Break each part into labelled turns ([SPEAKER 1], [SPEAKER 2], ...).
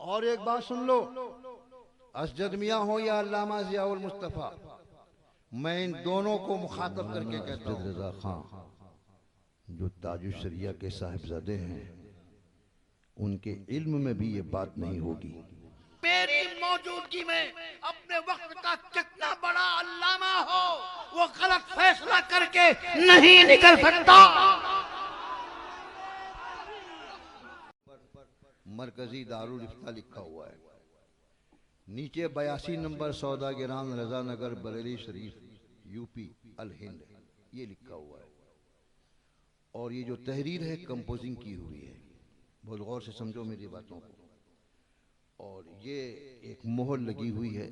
[SPEAKER 1] और एक बात सुन लो, असजद मियाँ हो या अल्लामा ज़ियाउल मुस्तफ़ा, मैं इन दोनों को मुखातब करके कहता हूँ। रज़ा खां जो ताजुश शरिया के साहिबजादे हैं, उनके इल्म में भी ये बात नहीं होगी।
[SPEAKER 2] मेरी मौजूदगी में अपने वक्त का कितना बड़ा अल्लामा हो, वो गलत फैसला करके नहीं निकल सकता।
[SPEAKER 1] मरकजी दारुल इफ्ता लिखा हुआ है, नीचे 82 नंबर सौदागरान रजा नगर बरेली शरीफ यूपी अल हिंद, ये लिखा हुआ है। और ये जो तहरीर है कंपोजिंग की हुई है, बहुत गौर से समझो मेरी बातों को। और ये एक मोहर लगी हुई है।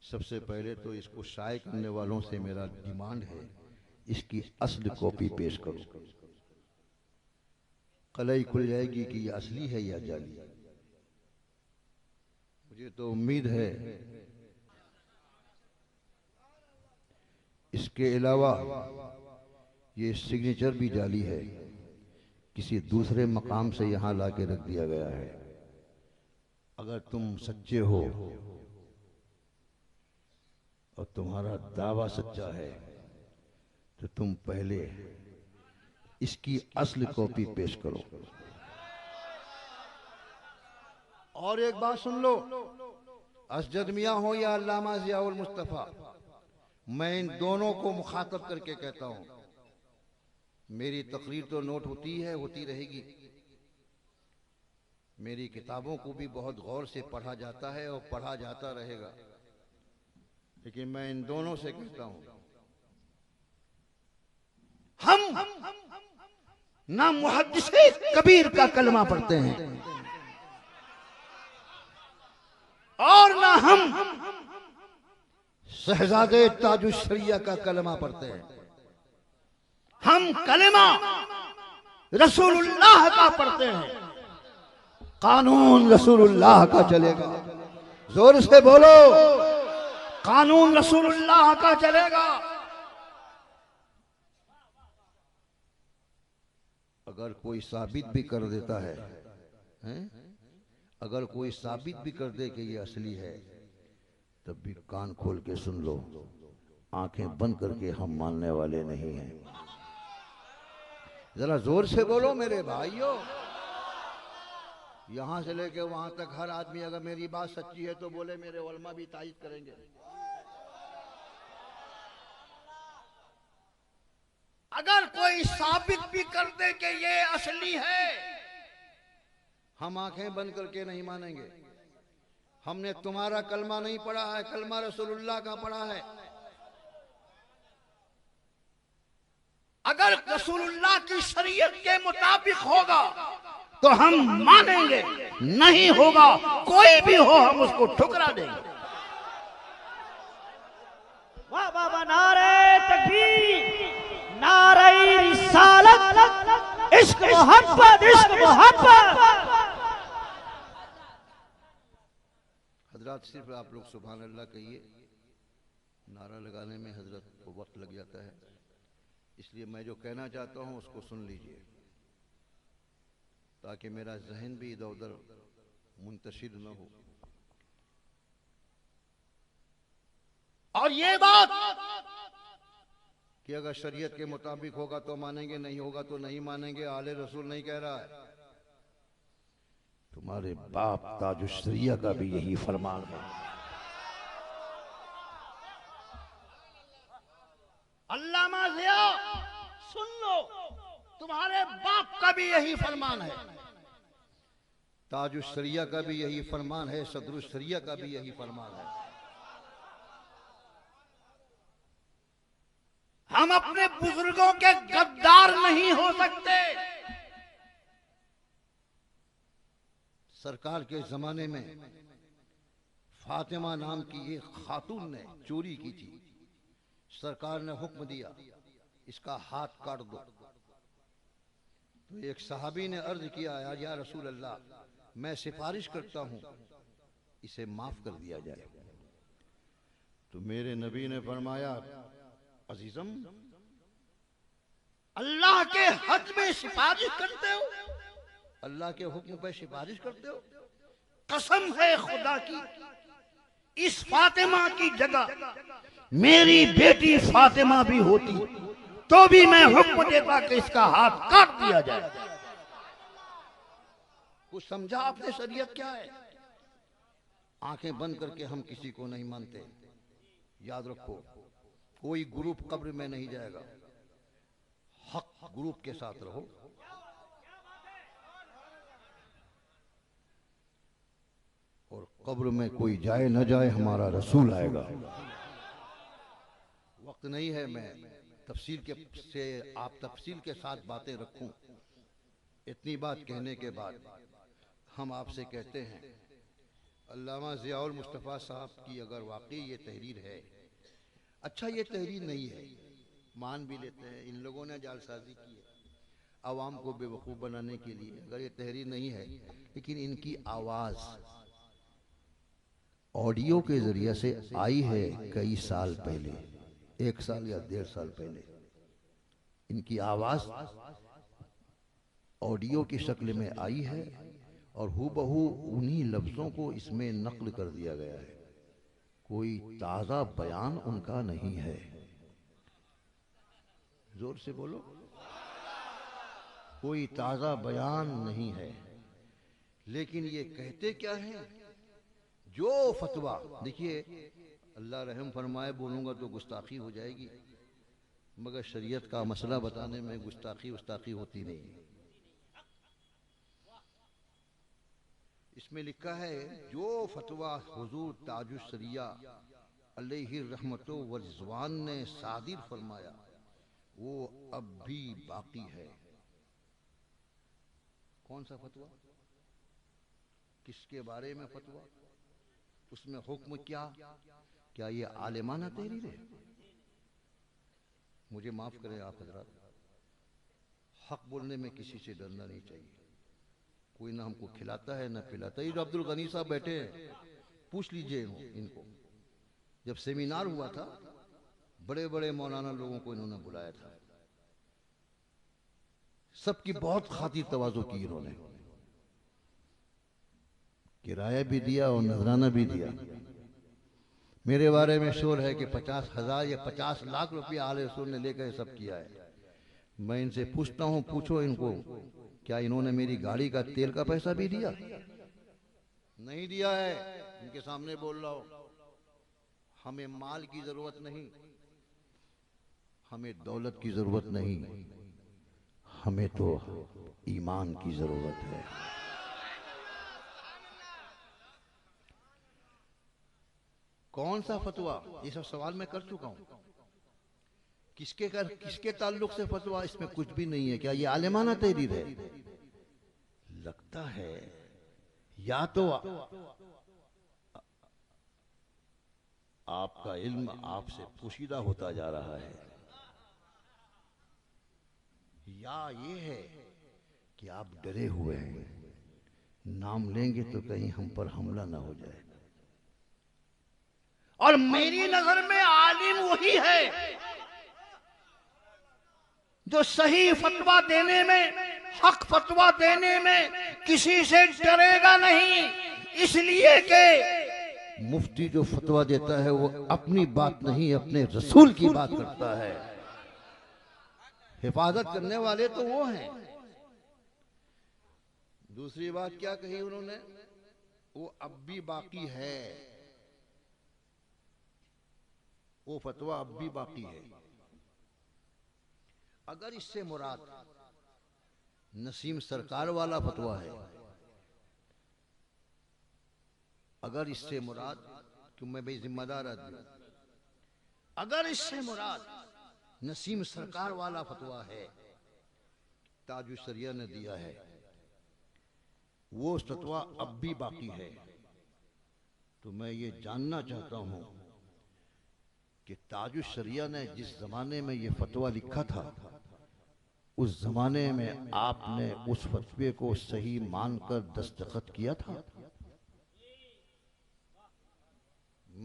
[SPEAKER 1] सबसे पहले तो इसको शाये करने वालों से मेरा डिमांड है, इसकी असली कॉपी पेश करो। कलई खुल जाएगी कि ये असली है या जाली। मुझे तो उम्मीद है इसके अलावा ये सिग्नेचर भी जाली है, किसी दूसरे मकाम से यहां लाके रख दिया गया है। अगर तुम सच्चे हो और तुम्हारा दावा सच्चा है तो तुम पहले इसकी असली कॉपी पेश करो। और एक बात सुन लो, असजद मियाँ हो या अल्लामा ज़ियाउल मुस्तफ़ा, मैं इन दोनों को मुखातब करके कहता हूं। मेरी तकरीर तो नोट होती है, होती रहेगी। मेरी किताबों को भी बहुत गौर से पढ़ा जाता है और पढ़ा जाता रहेगा। लेकिन मैं इन दोनों से कहता हूं, हम ना मुहद्दिसे कबीर का कलमा पढ़ते हैं और ना हम शहजादे ताजुश शरिया का कलमा पढ़ते हैं। हम कलमा रसूलुल्लाह का पढ़ते हैं, कानून रसूलुल्लाह का चलेगा। जोर से बोलो, कानून रसूलुल्लाह का चलेगा। अगर कोई साबित भी कर देता है, अगर कोई साबित भी कर दे कि ये असली है, तब भी कान खोल के सुन लो, आंखें बंद करके हम मानने वाले नहीं हैं। जरा जोर से बोलो मेरे भाइयों। यहां से लेके वहां तक हर आदमी अगर मेरी बात सच्ची है तो बोले, मेरे उलमा भी तायीद करेंगे। अगर कोई साबित भी कर दे कि ये असली है, हम आंखें बंद करके नहीं मानेंगे। हमने तुम्हारा कलमा नहीं पढ़ा है, कलमा रसूलुल्लाह का पढ़ा है। अगर रसूलुल्लाह की शरीयत के मुताबिक होगा तो हम मानेंगे, नहीं होगा कोई भी हो हम उसको ठुकरा देंगे।
[SPEAKER 3] वाह वाह वाह, नारे तकबीर, नारे रिसालत, इश्क मोहब्बत, इश्क मोहब्बत।
[SPEAKER 1] हजरत सिर्फ आप लोग सुभान अल्लाह कहिए, नारा लगाने में हजरत को वक्त लग जाता है, इसलिए मैं जो कहना चाहता हूं उसको सुन लीजिए, ताकि मेरा जहन भी इधर उधर मुंतशिर न हो। और ये बात कि अगर शरीयत के मुताबिक होगा तो मानेंगे, नहीं होगा तो नहीं मानेंगे, आले रसूल नहीं कह रहा है। तुम्हारे बाप ताजुश शरिया का भी यही फरमान है। अल्लामा ज़िया सुन लो, तुम्हारे बाप का भी यही फरमान है, ताजुश शरिया का भी यही फरमान है, सदरुश शरिया का भी यही फरमान है। हम अपने बुजुर्गों के गद्दार नहीं हो सकते। सरकार के जमाने में फातिमा नाम की एक खातून ने चोरी की थी। सरकार ने हुक्म दिया, इसका हाथ काट दो। तो एक सहाबी ने अर्ज किया, या रसूल अल्लाह, मैं सिफारिश करता हूं इसे माफ कर दिया जाए। तो मेरे नबी ने फरमाया, अजीजम, अल्लाह के हक में सिफारिश करते हो, अल्लाह के हुक्म पे सिफारिश करते हो।
[SPEAKER 2] कसम है खुदा की, इस फातिमा की जगह मेरी बेटी फातिमा भी होती तो भी मैं हुक्म देता कि इसका हाथ काट दिया जाए। कुछ समझा आपने शरीयत क्या है? आंखें बंद करके हम किसी को नहीं मानते। याद रखो, कोई ग्रुप कब्र में नहीं जाएगा, हक ग्रुप के साथ रहो। और कब्र में कोई जाए न जाए, हमारा रसूल आएगा। वक्त नहीं है मैं तफसील के से आप तफसील के साथ बातें रखूं। इतनी बात कहने के बाद हम आपसे कहते हैं, अल्लामा ज़ियाउल मुस्तफ़ा साहब की अगर वाकई ये तहरीर है, अच्छा ये तहरीर नहीं है, मान भी लेते हैं इन लोगों ने जालसाजी की है आवाम को बेवकूफ़ बनाने के लिए, अगर ये तहरीर नहीं है, लेकिन इनकी आवाज़ ऑडियो के जरिए से आई है कई साल पहले, 1 साल या 1.5 साल पहले। इनकी आवाज ऑडियो की शक्ल में आई है और हूबहू उन्हीं लफ्जों को इसमें नकल कर दिया गया है। कोई ताजा बयान उनका नहीं है। जोर से बोलो, कोई ताजा बयान नहीं है। लेकिन ये कहते क्या है? जो फतवा, देखिए अल्लाह रहम फरमाए, बोलूंगा तो गुस्ताखी हो जाएगी, मगर शरीयत का मसला बताने में गुस्ताखी होती नहीं। इसमें लिखा है, जो फतवा हुजूर ताजुश शरिया अलैहि रहमतो व रिज़वान ने सादिर फरमाया वो अब भी बाकी है। कौन सा फतवा? किसके बारे में फतवा? उसमें हुक्म क्या ये आलिमाना तहरीर है? मुझे माफ करें आप हजरात, हक बोलने में किसी से डरना नहीं चाहिए। कोई ना हमको खिलाता है ना पिलाता। ये जो अब्दुल गनी साहब बैठे हैं, पूछ लीजिए इनको, जब सेमिनार हुआ था बड़े बड़े मौलाना लोगों को इन्होंने बुलाया था, सबकी बहुत खातिर तवाज़ो की इन्होंने, किराया भी दिया और नजराना भी दिया। मेरे बारे में शोर है कि 50,000 या 50 लाख रुपया आले रसूल ने लेकर सब किया है। मैं इनसे पूछता हूं, पूछो इनको, क्या इन्होंने मेरी गाड़ी का तेल का पैसा भी दिया? नहीं दिया है। इनके सामने बोल रहा हूं। हमें माल की जरूरत नहीं, हमें दौलत की जरूरत नहीं, हमें तो ईमान की जरूरत है। कौन सा फतवा? ये सब सवाल मैं कर चुका हूं। किसके ताल्लुक से फतवा? इसमें कुछ भी नहीं है। क्या ये आलिमाना तहरीर है? लगता है या तो आपका इल्म आपसे पोशीदा होता जा रहा है, या ये है कि आप डरे हुए हैं, नाम लेंगे तो कहीं हम पर हमला ना हो जाए। और मेरी नजर में आलिम वही है जो सही फतवा देने में, हक फतवा देने में किसी से डरेगा नहीं, इसलिए कि मुफ्ती जो फतवा देता है वो अपनी बात नहीं, अपने रसूल की बात करता है। हिफाजत करने वाले तो वो हैं। दूसरी बात क्या कही उन्होंने? वो अब भी बाकी है, वो फतवा अब भी बाकी है। अगर इससे मुराद नसीम सरकार वाला फतवा है, अगर इससे मुराद, क्यों मैं भाई जिम्मेदार आदमी, अगर इससे मुराद नसीम सरकार वाला फतवा है, ताजुश शरिया ने दिया है, वो फतवा अब भी बाकी है, तो मैं ये जानना चाहता हूं कि ताजुश शरिया ने जिस जमाने में ये फतवा लिखा था, उस जमाने में आपने उस फतवे को सही मानकर दस्तखत किया था?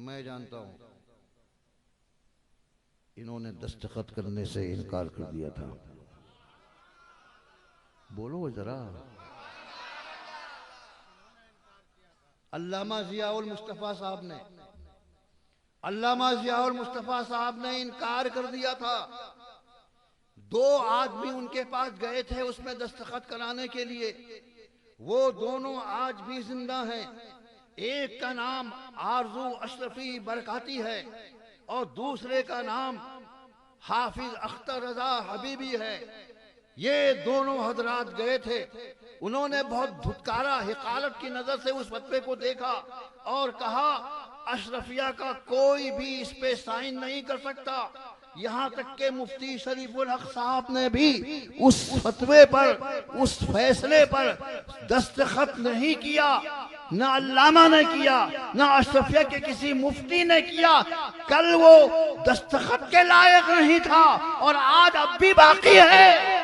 [SPEAKER 2] मैं जानता हूं इन्होंने दस्तखत करने से इनकार कर दिया था। बोलो जरा। अल्लामा ज़ियाउल मुस्तफ़ा साहब ने, अल्लामा ज़ियाउल मुस्तफ़ा साहब ने इनकार कर दिया था। 2 आदमी उनके पास गए थे उसमें दस्तखत कराने के लिए, वो दोनों आज भी जिंदा हैं। एक का नाम आरजू अशरफी बरकाती है और दूसरे का नाम हाफिज अख्तर रजा हबीबी है। ये दोनों हजरात गए थे, उन्होंने बहुत धुतकारा, हिकालत की नजर से उस फतवे को देखा और कहा अशरफिया का कोई भी इस पे साइन नहीं कर सकता। यहाँ तक के मुफ्ती शरीफुल हक साहब ने भी उस फतवे पर, उस फैसले पर दस्तखत नहीं किया, ना अल्लामा ने किया, ना अशरफिया के किसी मुफ्ती ने किया। कल वो दस्तखत के लायक नहीं था और आज अब भी बाकी है।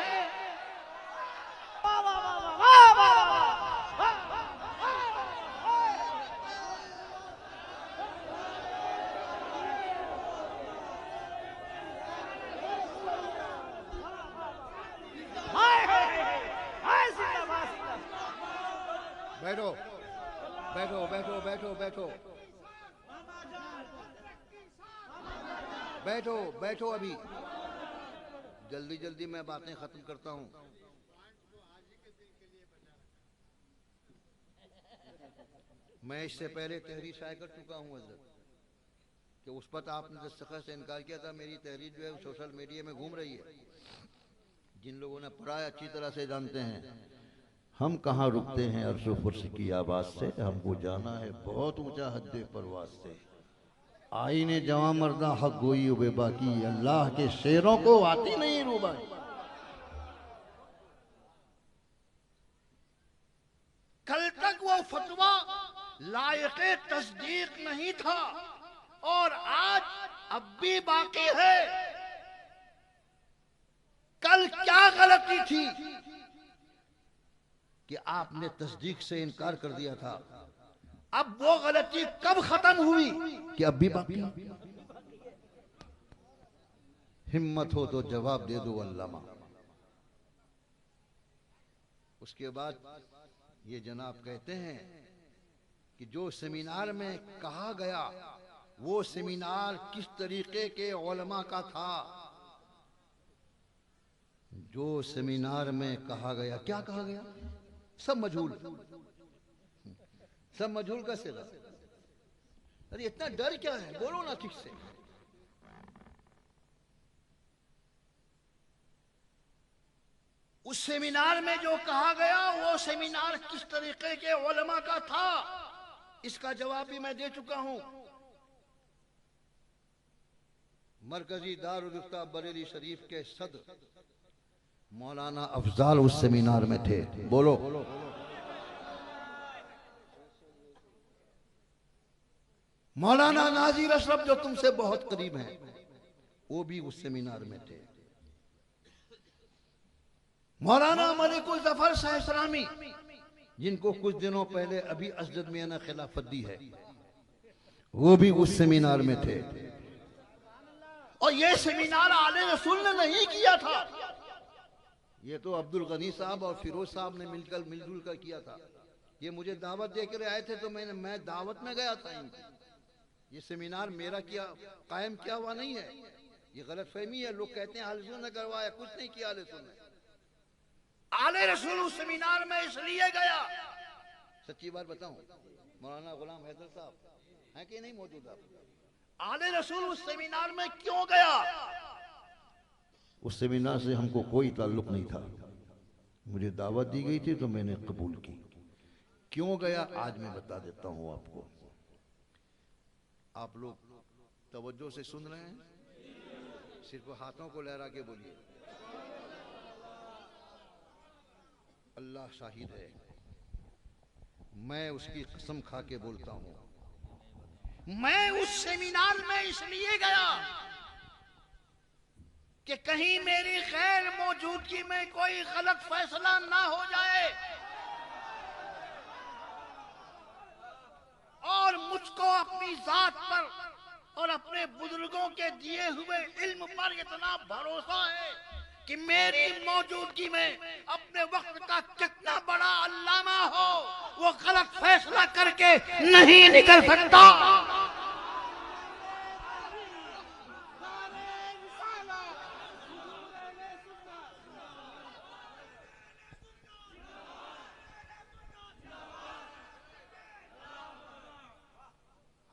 [SPEAKER 2] बैठो बैठो बैठो बैठो बैठो बैठो बैठो, अभी जल्दी जल्दी मैं बातें खत्म करता हूं। मैं इससे पहले तहरीर शाये कर चुका हूं हज़रत, कि उस पर आपने दस्तखत से इनकार किया था। मेरी तहरीर जो है सोशल मीडिया में घूम रही है। जिन लोगों ने पढ़ा है अच्छी तरह से जानते हैं। हम कहाँ रुकते हैं अर्ज़ो फुर्स की आवाज़ से, हमको जाना है बहुत ऊंचा हद्दे परवाज़ से। आईने जवां मर्दा हक गोई उबे बाकी, अल्लाह के शेरों को आती नहीं रूबाई। कल तक वो फतवा लायक़े तस्दीक नहीं था और आज अब भी बाकी है। कल क्या गलती थी कि आपने तस्दीक से इनकार कर दिया था? अब वो गलती कब खत्म हुई कि अब भी बाकी? हिम्मत हो तो जवाब दे दो अल्लामा। उसके बाद ये जनाब कहते हैं कि जो सेमिनार में कहा गया वो सेमिनार किस तरीके के उलमा का था। जो सेमिनार में कहा गया, क्या कहा गया? सब मजहूल, सब मजहूल का सिला। अरे इतना डर क्या है, बोलो ना ठीक से। उस सेमिनार में जो कहा गया वो सेमिनार किस तरीके के उलमा का था, इसका जवाब भी मैं दे चुका हूं। मरकजी दारुल इफ्ता बरेली शरीफ के सदर मौलाना अफजाल उस सेमिनार में थे। बोलो। मौलाना नाजीर अशरफ जो तुमसे बहुत करीब हैं, वो भी उस सेमिनार में थे। मौलाना मलिकुल जफर सहसरामी, जिनको कुछ दिनों पहले अभी असदद मियां ने खिलाफत दी है, वो भी उस सेमिनार में थे। और ये सेमिनार आले रसूल ने नहीं किया था, ये तो अब्दुल गनी साहब और फिरोज साहब ने मिलजुल कर किया था। ये मुझे दावत देकर आए थे तो मैं दावत में गया था इनकी। ये सेमिनार मेरा किया कायम किया हुआ नहीं है, ये गलत फहमी है। लोग कहते हैं आले रसूल ने करवाया, कुछ नहीं किया आले रसूल ने। आले रसूल उस सेमिनार में इसलिए गया, सच्ची बात बताऊं, मौलाना गुलाम हैदर साहब हैं कि नहीं मौजूद? आप आले रसूल उस सेमिनार में क्यों गया? उस सेमिनार से हमको कोई ताल्लुक नहीं था, मुझे दावत दी गई थी तो मैंने कबूल की। क्यों गया आज मैं बता देता हूं आपको। आप लोग तवज्जो से सुन रहे हैं? सिर्फ हाथों को लहरा के बोलिए। अल्लाह शाहिद है, मैं उसकी कसम खा के बोलता हूं, मैं उस सेमिनार में इसलिए गया कि कहीं मेरी गैर मौजूदगी में कोई गलत फैसला ना हो जाए और मुझको अपनी जात पर और अपने बुजुर्गों के दिए हुए इल्म पर इतना भरोसा है कि मेरी मौजूदगी में अपने वक्त का कितना बड़ा अल्लामा हो, वो वो गलत फैसला करके नहीं निकल सकता।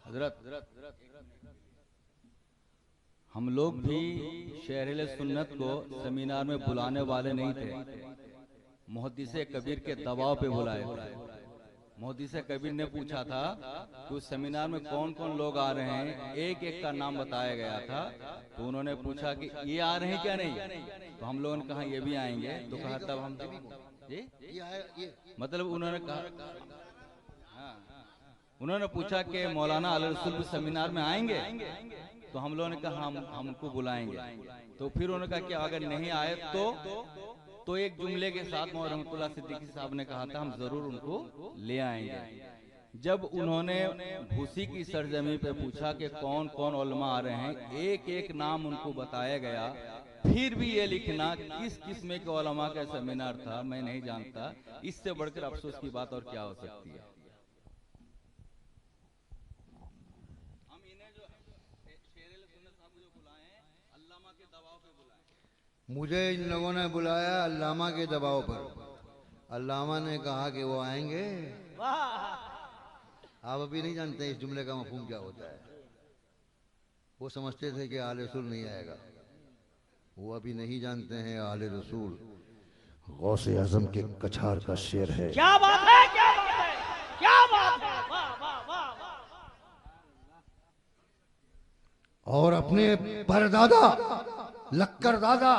[SPEAKER 4] हजरत, हम लोग भी शहर सुन्नत को सेमिनार में बुलाने वाले नहीं थे, मुहद्दिस कबीर के दबाव पे बुलाए थे। मुहद्दिस कबीर ने पूछा था कि उस सेमिनार में कौन कौन लोग आ रहे हैं, एक एक का नाम बताया गया था। तो उन्होंने पूछा कि ये आ रहे हैं क्या नहीं, तो हम लोगों ने कहा ये भी आएंगे। तो कहा तब हम ये मतलब उन्होंने कहा, उन्होंने पूछा कि मौलाना अली रसूल भी सेमिनार में आएंगे, तो हम लोगों ने कहा हम हमको बुलाएंगे। तो फिर उन्होंने कहा कि अगर नहीं आए तो एक जुमले के साथ मौलाना रहमतुल्लाह सिद्दीकी साहब ने कहा था हम जरूर उनको ले आएंगे। जब उन्होंने भूसी की सरजमी पे पूछा कि कौन कौन उलमा आ रहे हैं, एक एक नाम उनको बताया गया। फिर भी ये लिखना किस किस्म के उलमा का सेमिनार था मैं नहीं जानता। इससे बढ़कर अफसोस की बात और क्या हो सकती है।
[SPEAKER 1] मुझे इन लोगों ने बुलाया अल्लामा के दबाव पर। अल्लामा ने कहा कि वो आएंगे। आप अभी नहीं जानते इस जुमले का मफहूम क्या होता है। वो समझते थे कि आले रसूल नहीं आएगा। वो अभी नहीं जानते हैं आले रसूल गौसे आजम के कछार का शेर है।
[SPEAKER 3] क्या बात है, क्या बात है, क्या बात है, वाह वाह वाह वाह।
[SPEAKER 1] और अपने परदादा लक्कर दादा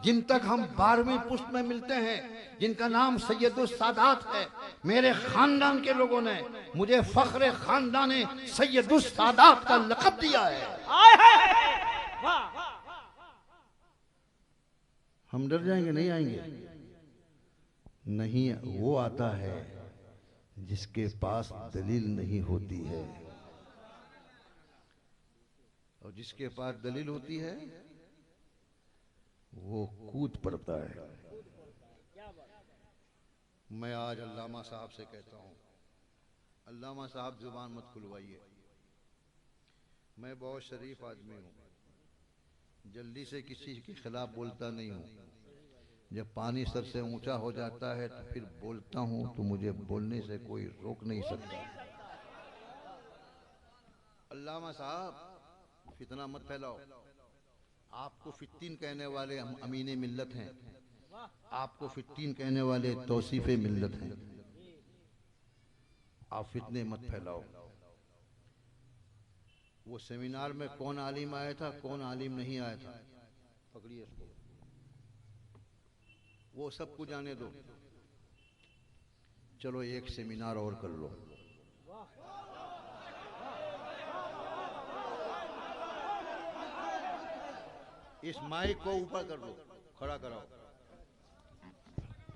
[SPEAKER 1] जिन तक हम 12वीं पुश्त में मिलते हैं, जिनका नाम सैयदुस सादात है, मेरे खानदान के लोगों ने मुझे फख्रे खानदान सैयदुस सादात का लक़ब दिया है। हम डर जाएंगे? नहीं आएंगे। नहीं, वो आता है जिसके पास दलील नहीं होती है, और जिसके पास दलील होती है वो कूद पड़ता है। मैं आज अल्लामा साहब से कहता हूं, अल्लामा साहब जुबान मत खुलवाइए। मैं बहुत शरीफ आदमी हूं, जल्दी से किसी के खिलाफ बोलता नहीं हूं। जब पानी सर से ऊंचा हो जाता है तो फिर बोलता हूं, तो मुझे बोलने से कोई रोक नहीं सकता। अल्लामा साहब फितना मत फैलाओ। आपको फित्तीन कहने वाले हम अमीने मिल्लत हैं, आपको फित्तीन कहने वाले तौसीफे मिल्लत हैं। आप फितने मत फैलाओ। वो सेमिनार में कौन आलिम आया था, कौन आलिम नहीं आया था, पकड़िए उसको, वो सबको जाने दो। चलो एक सेमिनार और कर लो। इस माइक को ऊपर कर दो, खड़ा कराओ।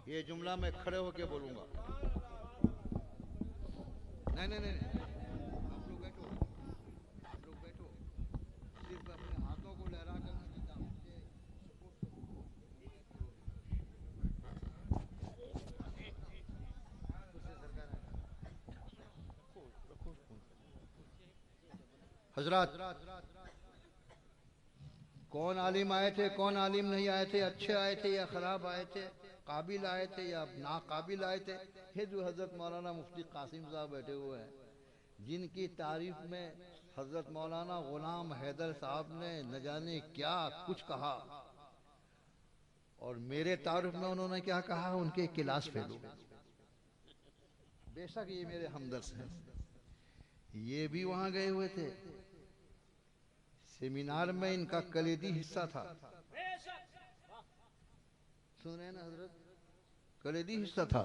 [SPEAKER 1] ये जुमला मैं खड़े होके बोलूंगा। नहीं नहीं नहीं, आप लोग बैठो, आप लोग बैठो। सिर्फ अपने हाथों को लहरा कर हजरत, कौन आलिम आए थे, कौन आलिम नहीं आए थे, अच्छे आए थे या खराब आए थे, काबिल आए थे या नाकाबिल आए थे, ये जो हजरत मौलाना मुफ्ती कासिम साहब बैठे हुए हैं, जिनकी तारीफ में हजरत मौलाना गुलाम हैदर साहब ने न जाने क्या कुछ कहा, और मेरे तारीफ में उन्होंने क्या कहा, उनके क्लास फेलो। बेशक ये मेरे हमदर्द हैं, ये भी वहां गए हुए थे। सेमिनार में इनका कलीदी हिस्सा था। सुन रहे हैं ना हजरत, कलीदी हिस्सा था।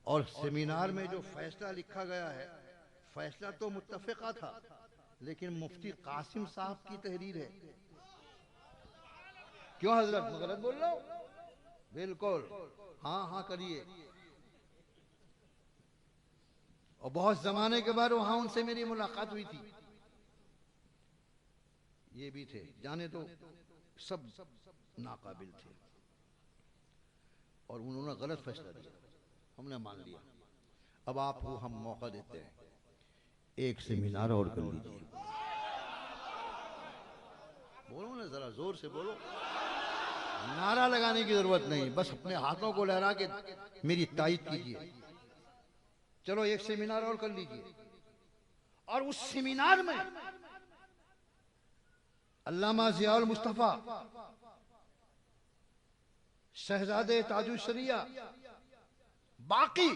[SPEAKER 1] और सेमिनार में जो फैसला लिखा गया है, फैसला तो मुत्तफिका था, लेकिन मुफ्ती कासिम साहब की तहरीर है। क्यों हजरत, मैं गलत बोल रहा हूं? बिल्कुल, हाँ हाँ करिए। और बहुत जमाने के बाद वहां उनसे मेरी मुलाकात हुई थी। ये भी थे, जाने तो सब नाकाबिल थे, और उन्होंने गलत फैसला दिया, हमने मान लिया। अब आपको हम मौका देते हैं, एक सेमिनार और कर लीजिए। बोलो ना, जरा जोर से बोलो। नारा लगाने की जरूरत नहीं, बस अपने हाथों को लहरा के मेरी तायीद कीजिए। चलो एक सेमिनार और कर लीजिए।
[SPEAKER 2] और उस सेमिनार में अल्लामा ज़ियाउल मुस्तफा, शहजादे ताजुशरिया, बाकी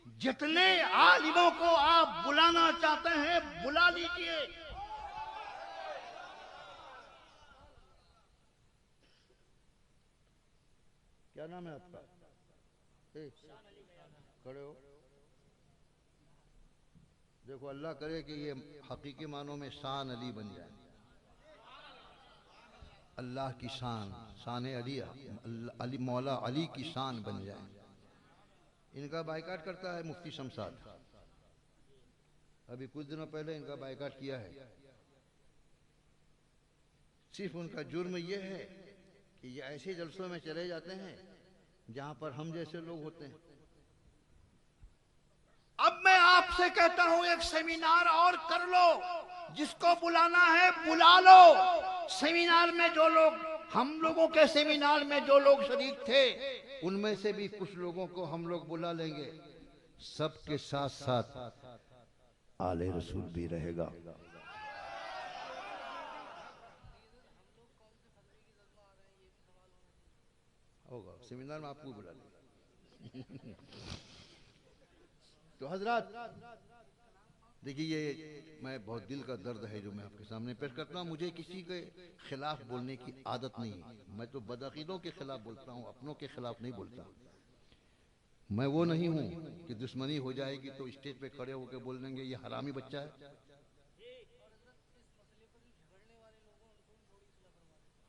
[SPEAKER 2] जितने आलिमों को आप बुलाना चाहते हैं बुला लीजिए।
[SPEAKER 1] क्या नाम है आपका? खड़े हो। देखो, अल्लाह करे कि ये हकीकी मानों में शान अली बन जाए। अल्लाह की शान, शान अली, अली मौला अली की शान बन जाए। इनका बायकाट करता है मुफ्ती शमशाद। अभी कुछ दिनों पहले इनका बायकाट किया है। सिर्फ उनका जुर्म यह है कि ये ऐसे जलसों में चले जाते हैं जहां पर हम जैसे लोग होते हैं।
[SPEAKER 2] अब मैं आपसे कहता हूं एक सेमिनार और कर लो, जिसको बुलाना है बुला लो। सेमिनार में जो लोग, हम लोगों के सेमिनार में जो लोग शरीक थे,
[SPEAKER 1] उनमें से भी कुछ लोगों को हम लोग बुला लेंगे। सबके साथ साथ आले रसूल भी रहेगा। होगा सेमिनार में, आपको बुला लेंगे। तो हजरात देखिए, ये मैं बहुत दिल का दर्द है जो मैं आपके सामने पेश करता हूँ। मुझे किसी के खिलाफ बोलने की आदत नहीं है। मैं तो बदअकीदों के खिलाफ बोलता हूँ, अपनों के खिलाफ नहीं बोलता। मैं वो नहीं हूँ कि दुश्मनी हो जाएगी तो स्टेज पे खड़े होकर बोल देंगे ये हरामी बच्चा है।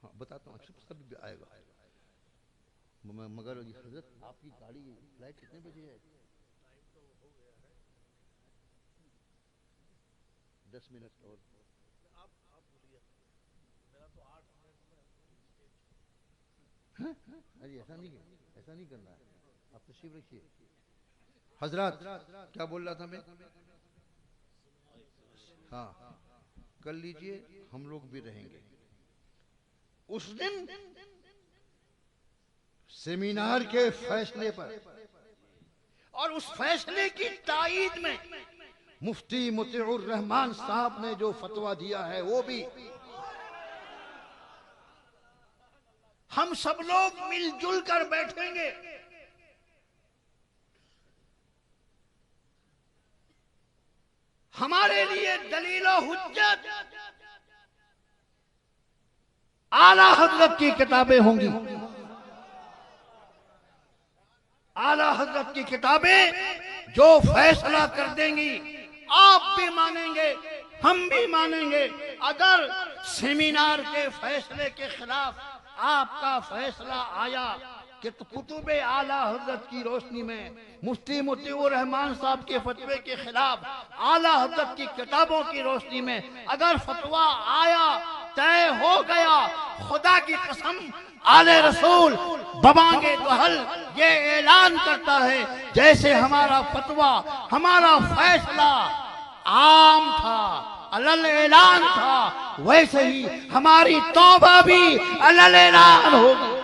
[SPEAKER 1] हाँ बताता हूँ, सब आएगा। मगर हजरत आपकी गाड़ी फ्लाइट कितने बजे है? 10 मिनट और। अरे ऐसा नहीं करना है, आप तशरीफ रखिए। हजरत क्या बोल रहा था मैं? हाँ कर लीजिए, हम लोग भी रहेंगे।
[SPEAKER 2] उस दिन
[SPEAKER 1] सेमिनार के फैसले पर
[SPEAKER 2] और उस फैसले की तायीद में
[SPEAKER 1] मुफ्ती मुतीउर रहमान साहब ने जो फतवा दिया है वो भी
[SPEAKER 2] हम सब लोग मिलजुल कर बैठेंगे। हमारे लिए दलील और हुज्जत आला हजरत की किताबें होंगी। आला हजरत की किताबें जो फैसला कर देंगी, आप भी मानेंगे, हम भी मानेंगे। अगर सेमिनार के फैसले के खिलाफ आपका फैसला आया कि कुतुबे आला हजरत की रोशनी में, मुफ्ती मुतीउर रहमान साहब के फतवे के खिलाफ आला हजरत की किताबों की रोशनी में अगर फतवा आया, तय हो गया, खुदा की कसम आले रसूल बबांगे दुहल ये ऐलान करता है, जैसे हमारा फतवा, हमारा फैसला आम था, अलल ऐलान था, वैसे ही हमारी तौबा भी अलल ऐलान होगी।